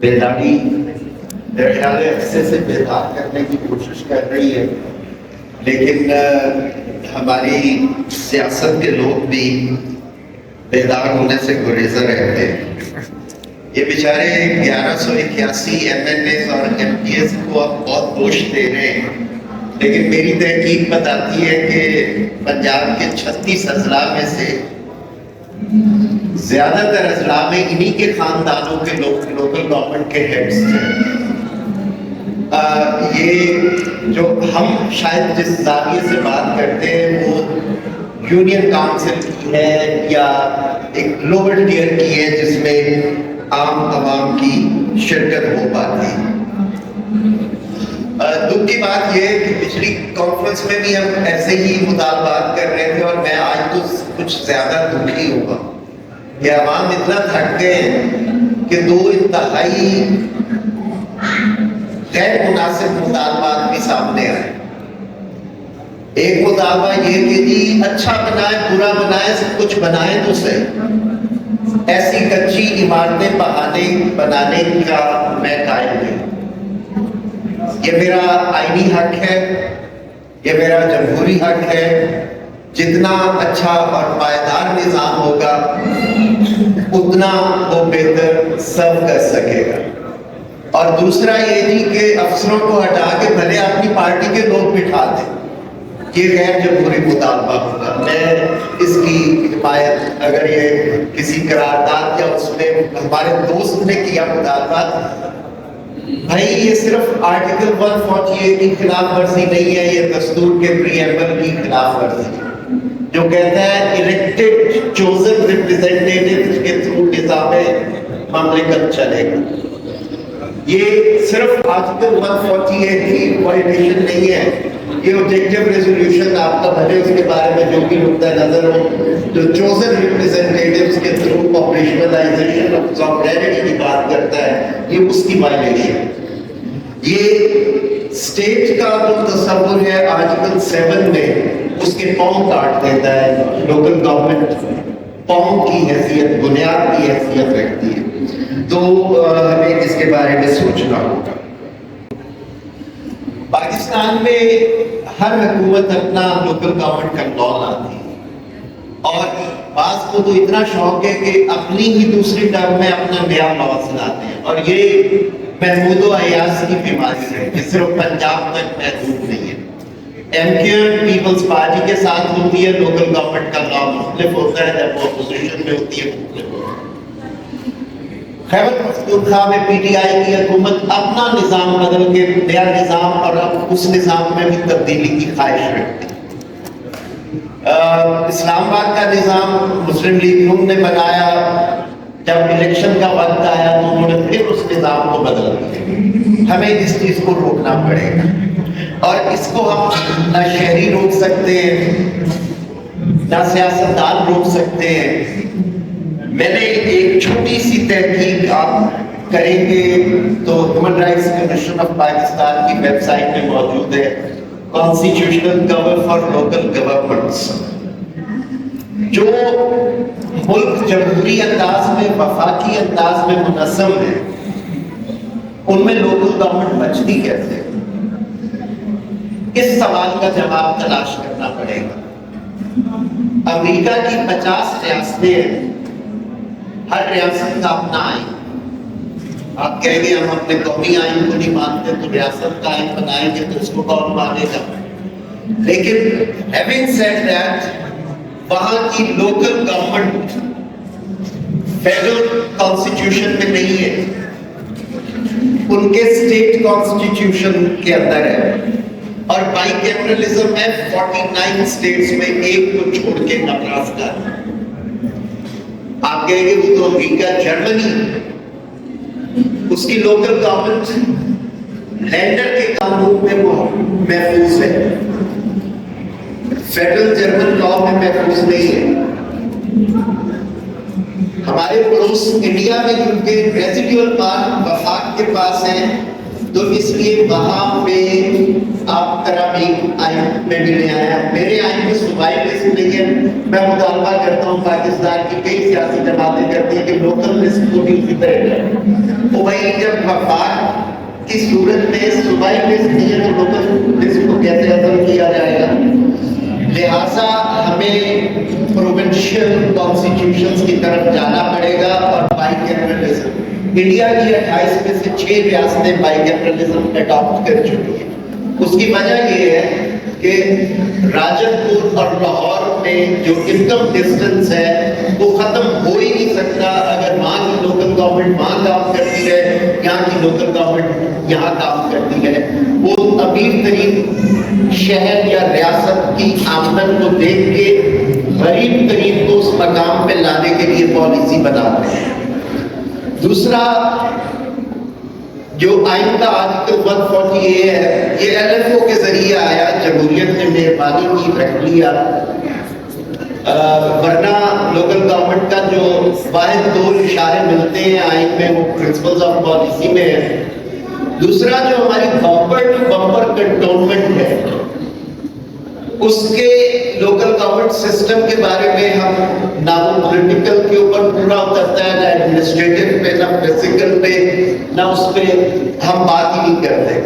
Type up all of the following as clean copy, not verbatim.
بیداری میرے خیال ہے عرصے سے بیدار کرنے کی کوشش کر رہی ہے، لیکن ہماری سیاست کے لوگ بھی بیدار ہونے سے گریزاں رہتے ہیں۔ یہ بیچارے 1181 ایم این اے اور ایم پی ایس کو اب بہت گوشت دے رہے ہیں، لیکن میری تحقیق بتاتی ہے کہ پنجاب کے 36 اضلاع میں سے زیادہ تر اضلاع میں انہی کے خاندانوں کے لوگ لوکل گورنمنٹ کے ہیڈز تھے۔ یہ جو ہم شاید جس زاویے سے بات کرتے ہیں وہ یونین کاؤنسل کی ہے یا ایک لوور ٹیئر کی ہے جس میں عام عوام کی شرکت ہو پاتی ہے۔ دکھ کی بات یہ ہے کہ پچھلی کانفرنس میں بھی ہم ایسے ہی مطالبات کر رہے تھے، اور میں آج تو کچھ زیادہ دکھی ہوں کہ عوام اتنا تھک گئے ہیں کہ دو انتہائی غیر مناسب مطالبات بھی سامنے آئے۔ ایک مطالبہ یہ کہ جی اچھا بنائے برا بنائے سب کچھ بنائے تو صحیح، ایسی کچی عمارتیں بنانے کا میں قائل نہیں۔ یہ میرا آئینی حق ہے، یہ میرا جمہوری حق ہے۔ جتنا اچھا اور پائیدار نظام ہوگا اتنا وہ بہتر سرو کر سکے گا۔ اور دوسرا یہ جی کہ افسروں کو ہٹا کے بھلے اپنی پارٹی کے لوگ بٹھا دیں، یہ غیر جمہوری مطالبہ ہوگا۔ میں اس کی حمایت، اگر یہ کسی قرارداد یا اس میں ہمارے دوست نے کیا مطالبہ، بھائی یہ صرف آرٹیکل 148 کی خلاف ورزی نہیں ہے، یہ دستور کے پریمبل کی خلاف ورزی ہے جو کہتا ہے الیکٹڈ چوزن ریپریزنٹیٹیوز کے تھرو نظام مملکت چلے گا۔ یہ صرف آرٹیکل 148 کی وائلیشن نہیں ہے، یہ آبجیکٹیو ریزولوشن آپ کا بھلے اس کے بارے میں جو بھی نقطہ نظر ہو، جو چوزن ریپریزنٹیٹیوز کے تھرو آپریشنلائزیشن آف ساورینٹی کی بات کرتا ہے، یہ اس کی وائلیشن۔ یہ اسٹیٹ کا جو تصور ہے آرٹیکل 7 میں اس کے پاؤں کاٹ دیتا ہے۔ لوکل گورنمنٹ پاؤں کی حیثیت، بنیاد کی حیثیت رکھتی ہے، تو ہمیں اس کے بارے میں سوچنا ہوگا۔ پاکستان میں ہر حکومت اپنا لوکل گورنمنٹ کا لا لاتی ہے، اور بعض کو تو اتنا شوق ہے کہ اپنی ہی دوسری ٹرم میں اپنا نیا لا لاتے ہیں، اور یہ محمود و ایاز کی بیماری ہے، یہ صرف پنجاب تک محدود نہیں ہے۔ M Q M Peoples Party کے ساتھ ہوتی ہے لوکل گورنمنٹ کا لا مختلف ہوتا ہے، جب وہ اپوزیشن میں ہوتی ہے مختلف ہوتا ہے۔ خیبر پختونخوا میں پی ٹی آئی کی حکومت اپنا نظام بدل کے نیا نظام اور اب اس نظام میں بھی تبدیلی کی خواہش رکھتی ہے۔ اسلام آباد کا نظام مسلم لیگ نون نے بنایا، جب الیکشن کا وقت آیا تو انہوں نے پھر اس نظام کو بدل دیا۔ ہمیں اس چیز کو روکنا پڑے گا، اور اس کو ہم نہ شہری روک سکتے ہیں نہ سیاستدان روک سکتے ہیں۔ میں نے ایک چھوٹی سی تحقیق آپ کریں گے تو Human Rights Commission of Pakistan کی ویب سائٹ میں موجود ہے، constitutional cover for local governments. جو ملک جمہوری انداز میں، وفاقی انداز میں منظم ہے، ان میں لوکل گورنمنٹ بچتی کیسے؟ اس سوال کا جواب تلاش کرنا پڑے گا۔ امریکہ کی 50 ریاستیں ہیں، ہر ریاست کا اپنا آئین۔ آپ کہیں گے ہم اپنے قومی آئین کو نہیں مانتے تو ریاست کا آئین بنائیں گے تو اس کو کون مانے گا؟ لیکن having said that، وہاں کی لوکل گورنمنٹ فیڈرل کانسٹیٹیوشن میں نہیں ہے، ان کے اسٹیٹ کانسٹیٹیوشن کے اندر ہے، اور بائی کیمرلزم ہے 49 اسٹیٹس میں، ایک کو چھوڑ کے نبراسکا۔ آپ کہیں گے وہ تو امریکہ، جرمنی، اس کی لوکل گورنمنٹ لینڈر کے قانون میں محفوظ ہے، فیڈرل جرمن لا میں محفوظ نہیں ہے۔ ہمارے پڑوس انڈیا میں کیونکہ ریزیڈیول پارٹ وفاق کے پاس ہے، تو اس لیے وہاں پہ آپ ترامیم آئین میں بھی لے آیا. میرے آئین میں صوبائی لسٹ نہیں ہے. میں مطالبہ کرتا ہوں پاکستان کی کئی سیاسی جماعتیں کرتی ہیں کہ لوکل لسٹ کو بھی اسی طرح کریں. تو بھائی جب وفاق کی صورت میں صوبائی لسٹ نہیں ہے تو لوکل لسٹ کو کیسے عزم کیا جائے گا؟ لہٰذا ہمیں پروونشل کانسٹیٹیوشنز کی طرف جانا پڑے گا اور بائی کیپٹلزم. انڈیا کی 28 میں سے 6 ریاستیں بائی کیپٹلزم اڈاپٹ کر چکی ہیں. اس کی وجہ یہ ہے کہ راجن پور اور لاہور میں جو انکم ڈسٹنس ہے وہ ختم ہو ہی نہیں سکتا اگر وہاں کی لوکل گورنمنٹ وہاں کام کرتی ہے, یہاں کی لوکل گورنمنٹ یہاں کام کرتی ہے. وہ امیر ترین شہر یا ریاست کی آمدن کو دیکھ کے غریب ترین کو اس مقام پہ لانے کے لیے پالیسی بناتے ہیں. دوسرا جو آئین کا آرٹیکل 140A ہے, یہ LFO کے ذریعے آیا, جمہوریت نے مہربانی کی رکھ لیا, ورنہ لوکل گورنمنٹ کا جو واحد 2 اشارے ملتے ہیں آئین میں وہ پرنسپلز آف پالیسی میں ہے. دوسرا جو ہماری بمپر ٹو بمپر کنٹونمنٹ ہے, اس کے لوکل گورنمنٹ سسٹم کے بارے میں ہم نہ وہ پولیٹیکل کے اوپر پورا اترتا ہے, نہ ایڈمنسٹریٹو پہ, نہ فزیکل پہ, نہ اس پہ ہم بات ہی نہیں کرتے.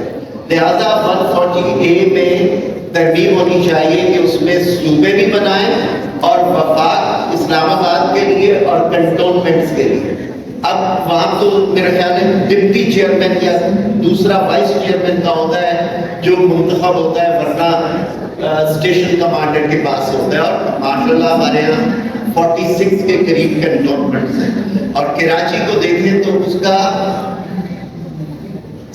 لہذا 140A میں ترمیم ہونی چاہیے کہ اس میں صوبے بھی بنائیں اور وفاق اسلام آباد کے لیے اور کنٹونمنٹس کے لیے. اب وہاں تو میرا خیال ہے ڈپٹی چیئرمین یا دوسرا وائس چیئرمین کا ہوتا ہے جو منتخب ہوتا ہے, ورنہ اسٹیشن کمانڈر کے پاس ہوتا ہے. اور ماشاءاللہ ہمارے یہاں 46 کے قریب کنٹونمنٹس ہیں, اور کراچی کو دیکھیں تو اس کا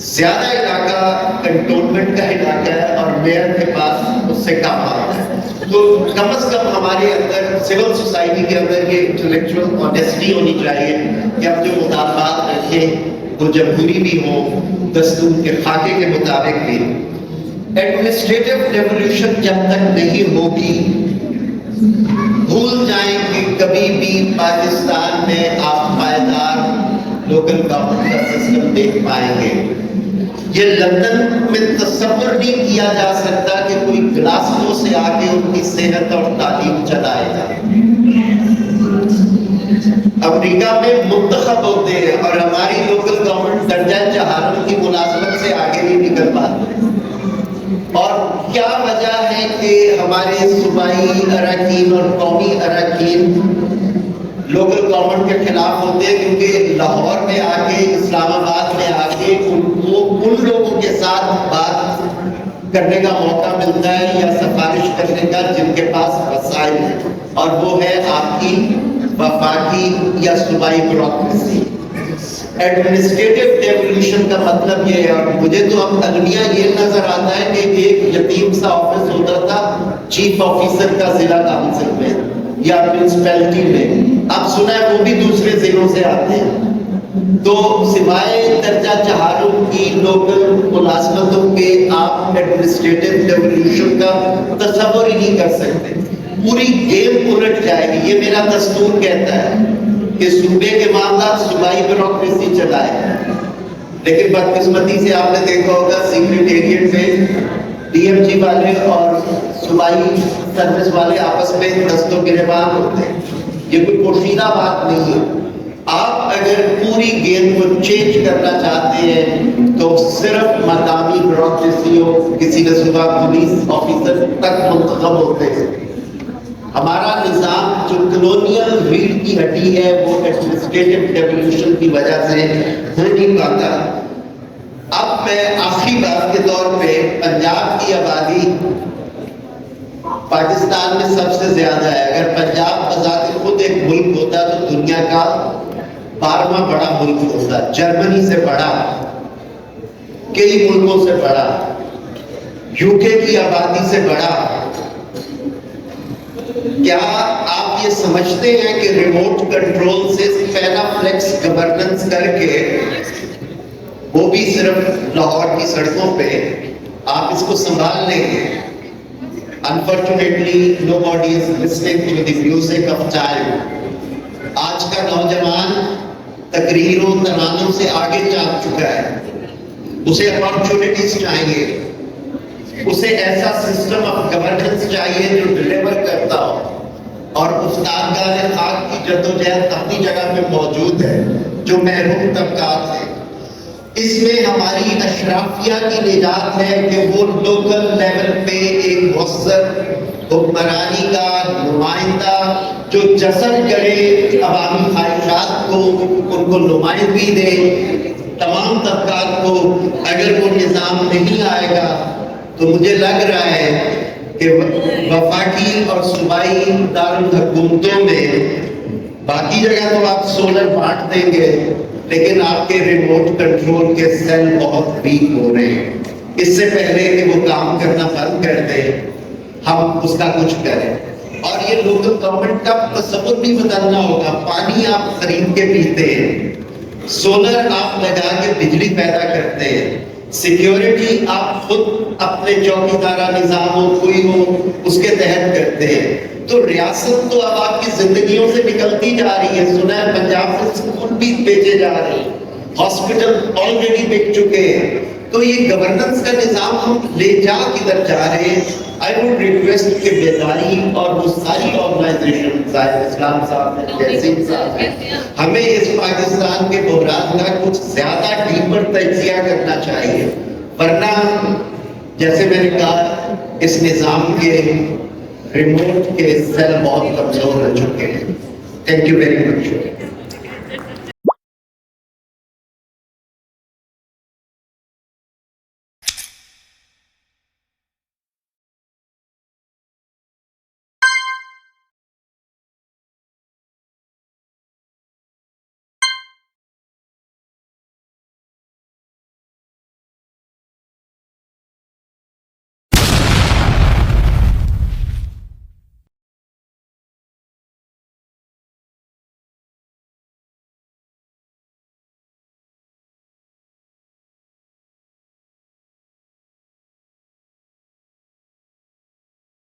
زیادہ علاقہ کنٹونمنٹ کا علاقہ ہے اور میئر کے پاس اس سے کم آتا ہے. تو کم از کم ہمارے اندر سول سوسائٹی کے اندر یہ انٹلیکچوئل آنیسٹی ہونی چاہیے کہ ہم جو مطالبات رکھیں وہ جمہوری بھی ہوں, دستور کے خاکے کے مطابق بھی. ایڈمنسٹریٹو ریولیوشن جب تک نہیں ہوگی, بھول جائیں کہ کبھی بھی پاکستان میں آپ پائیدار لوکل گورنمنٹ کا سسٹم دیکھ پائیں گے. یہ لندن میں تصور نہیں کیا جا سکتا کہ کوئی گلاسگو سے آ کے ان کی صحت اور تعلیم چلائے گا. امریکہ میں منتخب ہوتے ہیں اور ہماری لوکل گورنمنٹ درجہ چہارم کی ملازمت سے آگے نہیں نکل پاتے. اور کیا وجہ ہے کہ ہمارے صوبائی اراکین اور قومی اراکین لوکل گورنمنٹ کے خلاف ہوتے ہیں؟ کیونکہ لاہور میں آ کے, اسلام آباد میں آ کے ان کو ان لوگوں کے ساتھ بات کرنے کا موقع ملتا ہے یا سفارش کرنے کا جن کے پاس وسائل ہیں, اور وہ ہے آپ کی وفاقی یا صوبائی بیوروکریسی. ایڈمنسٹریٹو ڈیولیوشن کا مطلب یہ ہے, اور مجھے تو اب المیہ یہ نظر آتا ہے کہ ایک یتیم سا آفس ہوتا تھا چیف آفیسر کا ضلع کونسل میں یا میونسپلٹی میں, اب سنا ہے وہ بھی دوسرے ضلعوں سے آتے ہیں. تو سوائے درجہ چہارم کی لوکل ملازمتوں کے آپ ایڈمنسٹریٹو ڈیولیوشن کا تصور ہی نہیں کر سکتے. پوری گیم الٹ جائے گی. یہ میرا دستور کہتا ہے کہ صوبے کے معاملات صوبائی بیوروکریسی چلائے, لیکن بدقسمتی سے آپ نے دیکھا ہوگا سیکریٹریٹ میں DMG والے اور صوبائی سروس والے آپس میں دست و گریبان ہوتے ہیں. یہ کوئی پوشیدہ بات نہیں ہے. آپ اگر پوری گیم کو چینج کرنا چاہتے ہیں تو صرف مقامی بیوروکریسی ہو, کسی نے صبح پولیس آفیسر تک منتخب ہوتے ہیں. ہمارا نظام جو کلونیل ریڑھ کی ہڈی ہے وہ ایڈمنسٹریٹو ڈیولیوشن کی وجہ سے ہو نہیں پاتا. اب میں آخری بات کے طور پہ, پنجاب کی آبادی پاکستان میں سب سے زیادہ ہے. اگر پنجاب بذات خود ایک ملک ہوتا تو دنیا کا 12واں بڑا ملک ہوتا, جرمنی سے بڑا, کئی ملکوں سے بڑا, UK کی آبادی سے بڑا. کیا آپ یہ سمجھتے ہیں کہ ریموٹ کنٹرول سے پینا فلیکس گورننس کر کے, وہ بھی صرف لاہور کی سڑکوں پہ, آپ اس کو سنبھال لیں گے؟ Unfortunately, nobody is listening to the music of time. آج کا نوجوان تقریروں ترانوں سے آگے چل چکا ہے, اسے اپارچونٹیز چاہیے. اسے ایسا سسٹم آف گورننس چاہیے جو ڈلیور کرتا ہو، اور استادگان خاک کی جدوجہد اپنی جگہ پہ موجود ہے جو محروم طبقات ہیں۔ اس میں ہماری اشرافیہ کی نجات ہے کہ وہ لوکل لیول پہ ایک مؤثر حکمرانی کا نمائندہ جو جسر کرے عوامی خواہشات کو، ان کو نمائندگی دے تمام طبقات کو۔ اگر وہ نظام نہیں آئے گا تو مجھے لگ رہا ہے کہ وفاقی اور صوبائی دارالحکومتوں میں باقی جگہ تو آپ سولر بانٹ دیں گے، لیکن آپ کے ریموٹ کنٹرول کے سیل بہت ویک ہو رہے ہیں۔ اس سے پہلے کہ وہ کام کرنا بند کر دیں، ہم اس کا کچھ کریں۔ اور یہ لوکل گورنمنٹ کا تصور بھی بدلنا ہوگا۔ پانی آپ خرید کے پیتے ہیں، سولر آپ لگا کے بجلی پیدا کرتے ہیں، سیکیورٹی آپ خود اپنے چوکیدارہ نظام ہو کوئی ہو اس کے تحت کرتے ہیں۔ تو ریاست تو اب آپ کی زندگیوں سے نکلتی جا رہی ہے۔ سنا ہے پنجاب سے اسکول بھی بیچے جا رہے ہیں، ہاسپٹل آلریڈی بک چکے ہیں۔ تو یہ گورننس کا نظام ہم لے جا کدھر جا رہے ہیں؟ آئی ووڈ ریکویسٹ کہ بیداری اور وہ ساری آرگنائزیشن صاحب اسلام صاحب جیسین صاحب ہمیں اس پاکستان کے بحران کا کچھ زیادہ ڈیپر تجزیہ کرنا چاہیے، ورنہ جیسے میں نے کہا اس نظام کے ریموٹ کے سیل بہت کمزور ہو چکے ہیں۔ Thank you very much.